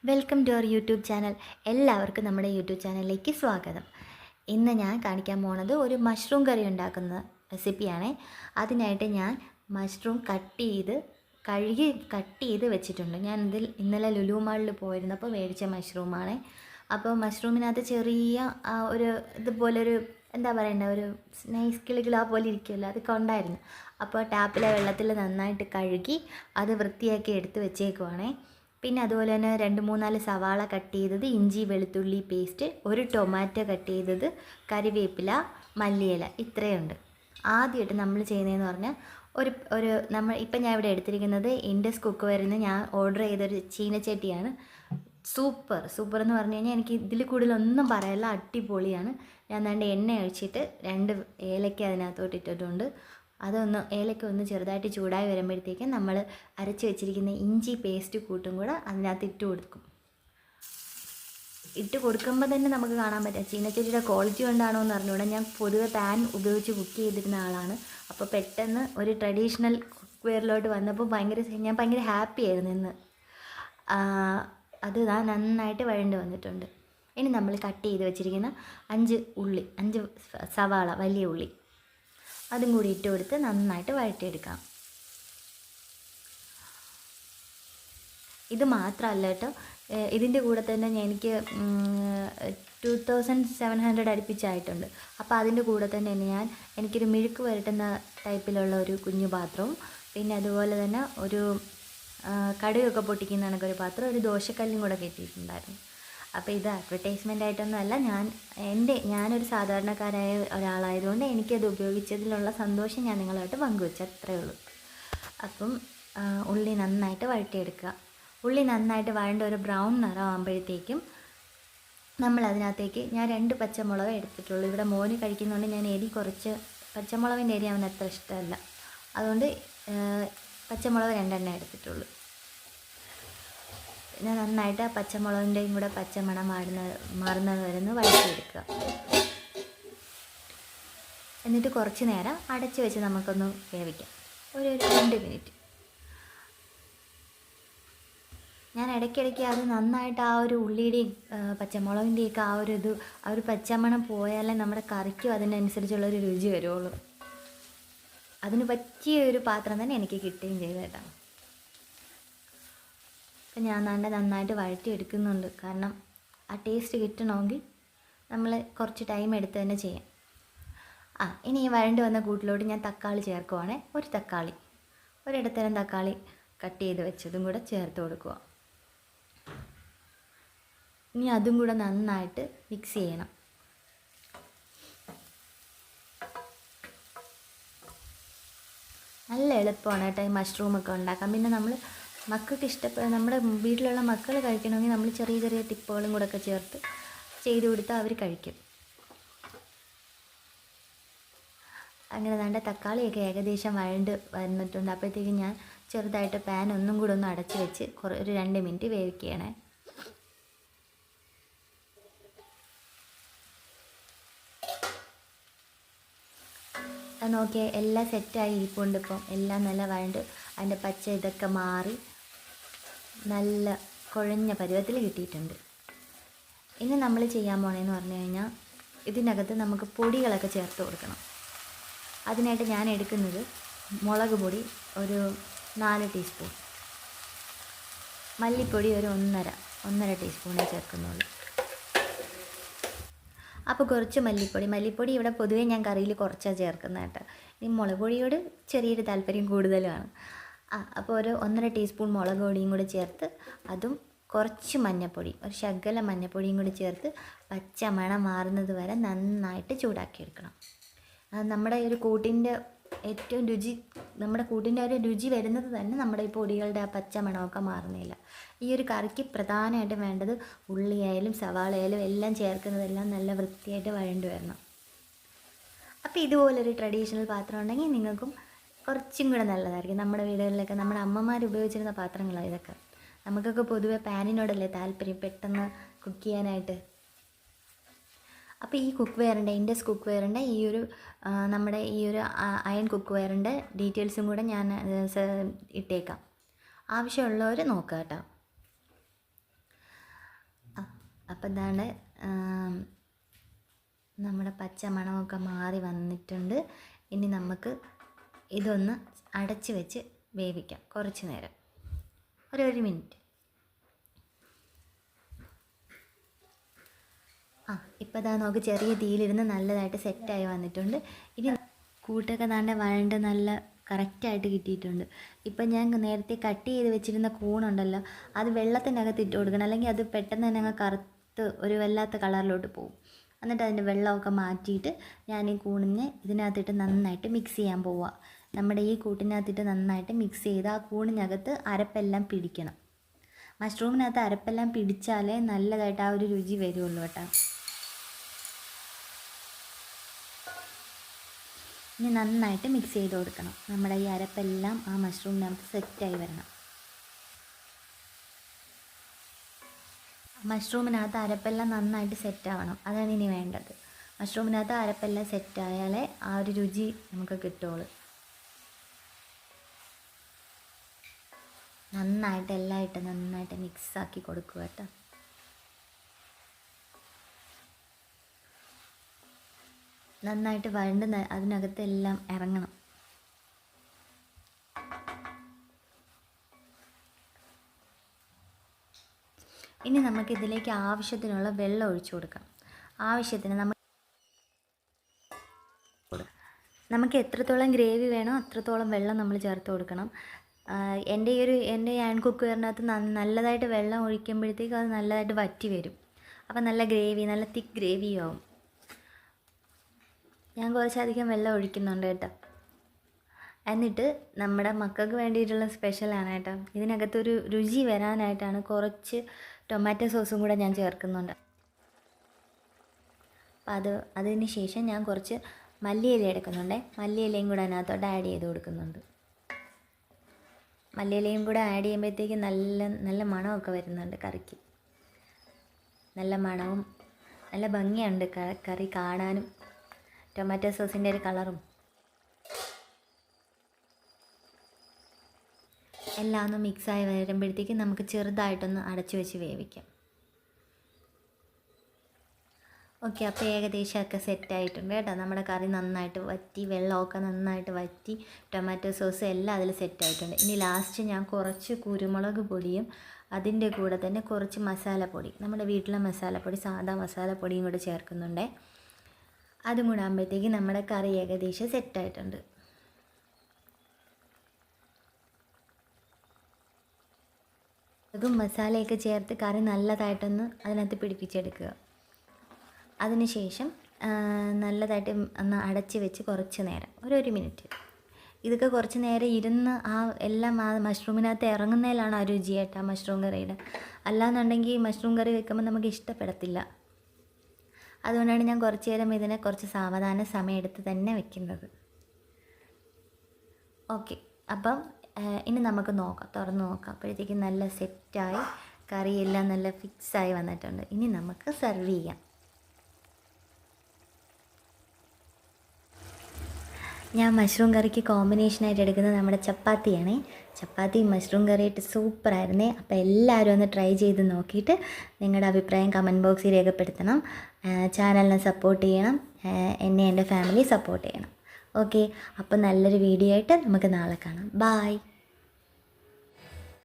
Welcome to our YouTube channel. എല്ലാവർക്കും നമ്മുടെ YouTube ചാനലിലേക്ക് സ്വാഗതം. ഇന്ന് ഞാൻ കാണിക്കാൻ പോണത് ഒരു മഷ്റൂം കറി ഉണ്ടാക്കുന്ന റെസിപ്പിയാണ്. അതിനായിട്ട് ഞാൻ മഷ്റൂം കഴുകി കട്ട് ചെയ്ത് വെച്ചിട്ടുണ്ട്. ഞാൻ ഇന്നലെ ലുലു മാളിൽ പോയിരുന്നപ്പോൾ മേടിച്ച മഷ്റൂമാണ്. അപ്പോൾ മഷ്റൂമിനകത്ത് ചെറിയ ഒരു ഇതുപോലൊരു എന്താ പറയണ്ട, ഒരു നൈസ് കിളികിള പോലെ ഇരിക്കുമല്ലോ, അതൊക്കെ ഉണ്ടായിരുന്നു. അപ്പോൾ ടാപ്പിലെ വെള്ളത്തിൽ നന്നായിട്ട് കഴുകി അത് വൃത്തിയാക്കി എടുത്ത് വെച്ചേക്കുവാണേ. പിന്നെ അതുപോലെ തന്നെ 2-3-4 സവാള കട്ട് ചെയ്തത്, ഇഞ്ചി വെളുത്തുള്ളി പേസ്റ്റ്, ഒരു ടൊമാറ്റോ കട്ട് ചെയ്തത്, കറിവേപ്പില, മല്ലിയില, ഇത്രയുണ്ട്. ആദ്യമായിട്ട് നമ്മൾ ചെയ്യുന്നതെന്ന് പറഞ്ഞാൽ ഞാൻ ഇവിടെ എടുത്തിരിക്കുന്നത് ഇൻഡസ് കുക്ക് വെയറിൽ നിന്ന് ഞാൻ ഓർഡർ ചെയ്തൊരു ചീനച്ചട്ടിയാണ്. സൂപ്പർ എന്ന് പറഞ്ഞു കഴിഞ്ഞാൽ എനിക്ക് ഇതിൽ കൂടുതലൊന്നും പറയാനില്ല, അടിപൊളിയാണ്. ഞാൻ ദാണ്ട് എണ്ണ ഒഴിച്ചിട്ട് 2 ഏലക്ക അതിനകത്തോട്ട് ഇട്ടിട്ടുണ്ട്. ഏലക്ക ഒന്ന് ചെറുതായിട്ട് ചൂടായി വരുമ്പോഴത്തേക്കും നമ്മൾ അരച്ച് വെച്ചിരിക്കുന്ന ഇഞ്ചി പേസ്റ്റ് കൂട്ടും കൂടെ അതിനകത്ത് ഇട്ട് കൊടുക്കുമ്പോൾ തന്നെ നമുക്ക് കാണാൻ പറ്റും. ചീനച്ചട്ടിയുടെ ക്വാളിറ്റി കൊണ്ടാണോ എന്ന് അറിഞ്ഞുകൂടാ. ഞാൻ പൊതുവെ പാൻ ഉപയോഗിച്ച് കുക്ക് ചെയ്തിരുന്ന ആളാണ്. അപ്പോൾ പെട്ടെന്ന് ഒരു ട്രഡീഷണൽ കുക്ക് വെയറിലോട്ട് വന്നപ്പോൾ ഞാൻ ഭയങ്കര ഹാപ്പി ആയിരുന്നു ഇന്ന്. അത് നന്നായിട്ട് വഴണ്ട് വന്നിട്ടുണ്ട്. ഇനി നമ്മൾ കട്ട് ചെയ്ത് വെച്ചിരിക്കുന്ന 5 സവാള, വലിയ ഉള്ളി, അതും കൂടി ഇട്ട് കൊടുത്ത് നന്നായിട്ട് വഴറ്റിയെടുക്കാം. ഇത് മാത്രമല്ല കേട്ടോ, ഇതിൻ്റെ കൂടെ തന്നെ എനിക്ക് 2700 അടുപ്പിച്ചായിട്ടുണ്ട്. അപ്പോൾ അതിൻ്റെ കൂടെ തന്നെ എനിക്കൊരു മെഴുക്ക് പുരട്ടുന്ന ടൈപ്പിലുള്ള ഒരു കുഞ്ഞു പാത്രവും, പിന്നെ അതുപോലെ തന്നെ ഒരു കടുകൊക്കെ പൊട്ടിക്കുന്ന കണക്കൊരു പാത്രം, ഒരു ദോശക്കല്ലും കൂടെ കെട്ടിയിട്ടുണ്ടായിരുന്നു. അപ്പോൾ ഇത് അഡ്വർടൈസ്മെൻ്റ് ആയിട്ടൊന്നും അല്ല, ഞാനൊരു സാധാരണക്കാരായ ഒരാളായതുകൊണ്ട് എനിക്കത് ഉപയോഗിച്ചതിലുള്ള സന്തോഷം ഞാൻ നിങ്ങളുമായിട്ട് പങ്കുവെച്ചു, അത്രയേ ഉള്ളൂ. അപ്പം ഉള്ളി നന്നായിട്ട് വഴറ്റിയെടുക്കുക. ഉള്ളി നന്നായിട്ട് വഴണ്ട ഒരു ബ്രൗൺ നിറമാകുമ്പോഴത്തേക്കും നമ്മൾ അതിനകത്തേക്ക് ഞാൻ 2 പച്ചമുളക് എടുത്തിട്ടുള്ളൂ. ഇവിടെ മോന് കഴിക്കുന്നതുകൊണ്ട് ഞാൻ പച്ചമുളകിൻ്റെ എരി അവന് അത്ര ഇഷ്ടമല്ല, അതുകൊണ്ട് പച്ചമുളക് 2 എടുത്തിട്ടുള്ളൂ. പിന്നെ നന്നായിട്ട് ആ പച്ചമുളകിൻ്റെയും കൂടെ പച്ചമണം മാറുന്നത് വരെ വഴറ്റിയെടുക്കുക. എന്നിട്ട് കുറച്ച് നേരം അടച്ച് വെച്ച് നമുക്കൊന്ന് വേവിക്കാം, ഒരു 2 മിനിറ്റ്. ഞാൻ ഇടയ്ക്കിടയ്ക്ക് അത് നന്നായിട്ട് ആ ഒരു ഉള്ളിയുടെയും പച്ചമുളകിൻ്റെയൊക്കെ ആ ഒരു പച്ചമണം പോയാലേ നമ്മുടെ കറിക്കും അതിനനുസരിച്ചുള്ളൊരു രുചി വരുള്ളൂ. അതിന് പറ്റിയ ഒരു പാത്രം തന്നെ എനിക്ക് കിട്ടുകയും ചെയ്തു കേട്ടോ. അപ്പം ഞാൻ നന്നായിട്ട് വഴറ്റിയെടുക്കുന്നുണ്ട്. കാരണം ആ ടേസ്റ്റ് കിട്ടണമെങ്കിൽ നമ്മൾ കുറച്ച് ടൈം എടുത്ത് തന്നെ ചെയ്യാം. ഇനി ഈ വഴണ്ട് വന്ന കൂട്ടിലോട്ട് ഞാൻ തക്കാളി ചേർക്കുവാണേ. ഒരിടത്തരം തക്കാളി കട്ട് ചെയ്ത് വെച്ചതും കൂടെ ചേർത്ത് കൊടുക്കുക. ഇനി അതും കൂടെ നന്നായിട്ട് മിക്സ് ചെയ്യണം. നല്ല എളുപ്പമാണ് കേട്ടോ ഈ മഷ്റൂമൊക്കെ ഉണ്ടാക്കാം. പിന്നെ മക്കൾക്ക് നമ്മുടെ വീട്ടിലുള്ള മക്കൾ കഴിക്കണമെങ്കിൽ നമ്മൾ ചെറിയ ചെറിയ ടിപ്പുകളും കൂടെ ഒക്കെ ചേർത്ത് ചെയ്ത് കൊടുത്താൽ അവർ കഴിക്കും. അങ്ങനെ തക്കാളിയൊക്കെ ഏകദേശം വഴണ്ട് വന്നിട്ടുണ്ട്. അപ്പോഴത്തേക്കും ഞാൻ ചെറുതായിട്ട് പാൻ ഒന്നും കൂടെ ഒന്ന് അടച്ച് വെച്ച് ഒരു 2 മിനിറ്റ് വേവിക്കുകയാണേ. നോക്കിയാൽ എല്ലാം സെറ്റായി ഇരിപ്പുണ്ട്. ഇപ്പം എല്ലാം നല്ല വഴണ്ട് അതിൻ്റെ പച്ച ഇതൊക്കെ മാറി നല്ല കുഴഞ്ഞ പരുവത്തിൽ കിട്ടിയിട്ടുണ്ട്. ഇനി നമ്മൾ ചെയ്യാൻ പോണേന്ന് പറഞ്ഞു കഴിഞ്ഞാൽ ഇതിനകത്ത് നമുക്ക് പൊടികളൊക്കെ ചേർത്ത് കൊടുക്കണം. അതിനായിട്ട് ഞാൻ എടുക്കുന്നത് മുളക് പൊടി ഒരു 4 ടീസ്പൂൺ, മല്ലിപ്പൊടി ഒരു 1.5 ടീസ്പൂണേ ചേർക്കുന്നുള്ളൂ. അപ്പോൾ കുറച്ച് മല്ലിപ്പൊടി ഇവിടെ പൊതുവേ ഞാൻ കറിയിൽ കുറച്ചാണ് ചേർക്കുന്നത് കേട്ടോ. ഈ മുളക് പൊടിയോട് ചെറിയൊരു താല്പര്യം കൂടുതലാണ്. അപ്പോൾ ഒരു 1.5 ടീസ്പൂൺ മുളക് പൊടിയും കൂടി ചേർത്ത്, അതും കുറച്ച് മഞ്ഞൾപ്പൊടി, ഒരു ശകലം മഞ്ഞൾപ്പൊടിയും കൂടി ചേർത്ത് പച്ച മണം മാറുന്നത് വരെ നന്നായിട്ട് ചൂടാക്കിയെടുക്കണം. അത് നമ്മുടെ ഒരു കൂട്ടിൻ്റെ ഒരു രുചി വരുന്നത് തന്നെ നമ്മുടെ ഈ പൊടികളുടെ ആ പച്ച മണമൊക്കെ മാറുന്നില്ല. ഈ ഒരു കറിക്ക് പ്രധാനമായിട്ടും വേണ്ടത് ഉള്ളിയായാലും സവാളയായാലും എല്ലാം ചേർക്കുന്നതെല്ലാം നല്ല വൃത്തിയായിട്ട് വഴണ്ട് വരണം. അപ്പോൾ ഇതുപോലൊരു ട്രഡീഷണൽ പാത്രം ഉണ്ടെങ്കിൽ നിങ്ങൾക്കും കുറച്ചും കൂടെ നല്ലതായിരിക്കും. നമ്മുടെ വീടുകളിലൊക്കെ നമ്മുടെ അമ്മമാർ ഉപയോഗിച്ചിരുന്ന പാത്രങ്ങളാണ് ഇതൊക്കെ. നമുക്കൊക്കെ പൊതുവെ പാനിനോടല്ലേ താല്പര്യം, പെട്ടെന്ന് കുക്ക് ചെയ്യാനായിട്ട്. അപ്പോൾ ഈ കുക്ക് വെയറിൻ്റെ ഇൻഡസ് കുക്ക് വെയറിൻ്റെ നമ്മുടെ ഈ ഒരു അയൺ കുക്ക് വെയറിൻ്റെ ഡീറ്റെയിൽസും കൂടെ ഞാൻ ഇട്ടേക്കാം. ആവശ്യമുള്ളവർ നോക്കുക കേട്ടോ. അപ്പം ഇതാണ് നമ്മുടെ പച്ച മണമൊക്കെ മാറി വന്നിട്ടുണ്ട്. ഇനി നമുക്ക് ഇതൊന്ന് അടച്ച് വെച്ച് വേവിക്കാം കുറച്ച് നേരം, ഒരു മിനിറ്റ്. ഇപ്പോൾ ഇതാ നമുക്ക് ചെറിയ തീയിലിരുന്ന് നല്ലതായിട്ട് സെറ്റായി വന്നിട്ടുണ്ട്. ഇനി കൂട്ടൊക്കെ വഴണ്ട് നല്ല കറക്റ്റായിട്ട് കിട്ടിയിട്ടുണ്ട്. ഇപ്പം ഞാൻ നേരത്തെ കട്ട് ചെയ്ത് വെച്ചിരുന്ന കൂണുണ്ടല്ലോ, അത് വെള്ളത്തിനകത്ത് ഇട്ട് കൊടുക്കണം, അല്ലെങ്കിൽ അത് പെട്ടെന്ന് തന്നെ അങ്ങ് കറുത്ത് ഒരു വല്ലാത്ത കളറിലോട്ട് പോകും. എന്നിട്ട് അതിൻ്റെ വെള്ളമൊക്കെ മാറ്റിയിട്ട് ഞാൻ ഈ കൂണിനെ ഇതിനകത്തിട്ട് നന്നായിട്ട് മിക്സ് ചെയ്യാൻ പോവുക. നമ്മുടെ ഈ കൂട്ടിനകത്തിട്ട് നന്നായിട്ട് മിക്സ് ചെയ്ത് ആ കൂണിനകത്ത് അരപ്പെല്ലാം പിടിക്കണം. മഷ്റൂമിനകത്ത് അരപ്പെല്ലാം പിടിച്ചാലേ നല്ലതായിട്ട് ആ ഒരു രുചി വരുള്ളൂ കേട്ടോ. ഇനി നന്നായിട്ട് മിക്സ് ചെയ്ത് കൊടുക്കണം. നമ്മുടെ ഈ അരപ്പെല്ലാം ആ മഷ്റൂമിനകത്ത് സെറ്റായി വരണം. മഷ്റൂമിനകത്ത് അരപ്പെല്ലാം നന്നായിട്ട് സെറ്റാവണം, അതാണ് ഇനി വേണ്ടത്. മഷ്റൂമിനകത്ത് അരപ്പെല്ലാം സെറ്റായാലേ ആ ഒരു രുചി നമുക്ക് കിട്ടുള്ളൂ. നന്നായിട്ട് എല്ലാം ഇട്ട് നന്നായിട്ട് മിക്സാക്കി കൊടുക്കുക കേട്ടോ. നന്നായിട്ട് വഴണ്ട് അതിനകത്ത് എല്ലാം ഇറങ്ങണം. ഇനി നമുക്കിതിലേക്ക് ആവശ്യത്തിനുള്ള വെള്ളം ഒഴിച്ചു കൊടുക്കാം. ആവശ്യത്തിന് നമുക്ക് എത്രത്തോളം ഗ്രേവി വേണോ അത്രത്തോളം വെള്ളം നമ്മൾ ചേർത്ത് കൊടുക്കണം. എൻ്റെ ഹാൻഡ് കുക്കറിനകത്ത് നല്ലതായിട്ട് വെള്ളം ഒഴിക്കുമ്പോഴത്തേക്കും അത് നല്ലതായിട്ട് വറ്റി വരും. അപ്പം നല്ല തിക്ക് ഗ്രേവിയും ആവും. ഞാൻ കുറച്ചധികം വെള്ളം ഒഴിക്കുന്നുണ്ട് കേട്ടോ. എന്നിട്ട് നമ്മുടെ മക്കൾക്ക് വേണ്ടിയിട്ടുള്ള സ്പെഷ്യലാണ് കേട്ടോ. ഇതിനകത്തൊരു രുചി വരാനായിട്ടാണ് കുറച്ച് ടൊമാറ്റോ സോസും കൂടെ ഞാൻ ചേർക്കുന്നുണ്ട്. അപ്പം അതിന് ശേഷം ഞാൻ കുറച്ച് മല്ലിയില എടുക്കുന്നുണ്ട്. മല്ലിയിലയും കൂടെ അതിനകത്തോട്ട് ആഡ് ചെയ്ത് കൊടുക്കുന്നുണ്ട്. മല്ലിയിലയും കൂടെ ആഡ് ചെയ്യുമ്പോഴത്തേക്ക് നല്ല മണമൊക്കെ വരുന്നുണ്ട് കറിക്ക്. നല്ല മണവും നല്ല ഭംഗിയുണ്ട് കറി കാണാനും. ടൊമാറ്റോ സോസിൻ്റെ ഒരു കളറും എല്ലാം ഒന്ന് മിക്സായി വരുമ്പോഴത്തേക്കും നമുക്ക് ചെറുതായിട്ടൊന്ന് അടച്ചു വെച്ച് വേവിക്കാം. ഓക്കെ, അപ്പോൾ ഏകദേശമൊക്കെ സെറ്റായിട്ടുണ്ട് കേട്ടോ. നമ്മുടെ കറി നന്നായിട്ട് വറ്റി, വെള്ളമൊക്കെ നന്നായിട്ട് വറ്റി, ടൊമാറ്റോ സോസ് എല്ലാം അതിൽ സെറ്റായിട്ടുണ്ട്. ഇനി ലാസ്റ്റ് ഞാൻ കുറച്ച് കുരുമുളക് പൊടിയും അതിൻ്റെ കൂടെ തന്നെ കുറച്ച് മസാലപ്പൊടി, നമ്മുടെ വീട്ടിലെ മസാലപ്പൊടി, സാധാ മസാലപ്പൊടിയും കൂടെ ചേർക്കുന്നുണ്ട്. അതും കൂടെ ആകുമ്പോഴത്തേക്ക് നമ്മുടെ കറി ഏകദേശം സെറ്റായിട്ടുണ്ട്. അതും മസാലയൊക്കെ ചേർത്ത് കറി നല്ലതായിട്ടൊന്ന് അതിനകത്ത് പിടിപ്പിച്ചെടുക്കുക. അതിനുശേഷം നല്ലതായിട്ട് ഒന്ന് അടച്ച് വെച്ച് കുറച്ച് നേരം, ഒരു മിനിറ്റ് ഇതൊക്കെ കുറച്ച് നേരം ഇരുന്ന് എല്ലാം ആ മഷ്റൂമിനകത്ത് ഇറങ്ങുന്നതിലാണ് ആ രുചി കേട്ടോ മഷ്റൂം കറിയുടെ. അല്ലാന്നുണ്ടെങ്കിൽ മഷ്റൂം കറി വെക്കുമ്പോൾ നമുക്ക് ഇഷ്ടപ്പെടത്തില്ല. അതുകൊണ്ടാണ് ഞാൻ കുറച്ച് നേരം ഇതിനെ കുറച്ച് സാവധാന സമയമെടുത്ത് തന്നെ വെക്കുന്നത്. ഓക്കെ, അപ്പം ഇനി നമുക്ക് തുറന്ന് നോക്കാം. അപ്പോഴത്തേക്കും നല്ല സെറ്റായി കറിയെല്ലാം നല്ല ഫിക്സായി വന്നിട്ടുണ്ട്. ഇനി നമുക്ക് സെർവ് ചെയ്യാം. ഞാൻ മഷ്റൂം കറിക്ക് കോമ്പിനേഷനായിട്ട് എടുക്കുന്നത് നമ്മുടെ ചപ്പാത്തിയാണ്. ചപ്പാത്തിയും മഷ്റൂം കറിയായിട്ട് സൂപ്പറായിരുന്നേ. അപ്പോൾ എല്ലാവരും ഒന്ന് ട്രൈ ചെയ്ത് നോക്കിയിട്ട് നിങ്ങളുടെ അഭിപ്രായം കമൻറ്റ് ബോക്സിൽ രേഖപ്പെടുത്തണം. ചാനലിനെ സപ്പോർട്ട് ചെയ്യണം, എന്നെ എൻ്റെ ഫാമിലി സപ്പോർട്ട് ചെയ്യണം. ഓക്കെ, അപ്പോൾ നല്ലൊരു വീഡിയോ ആയിട്ട് നമുക്ക് നാളെ കാണാം. ബായ്.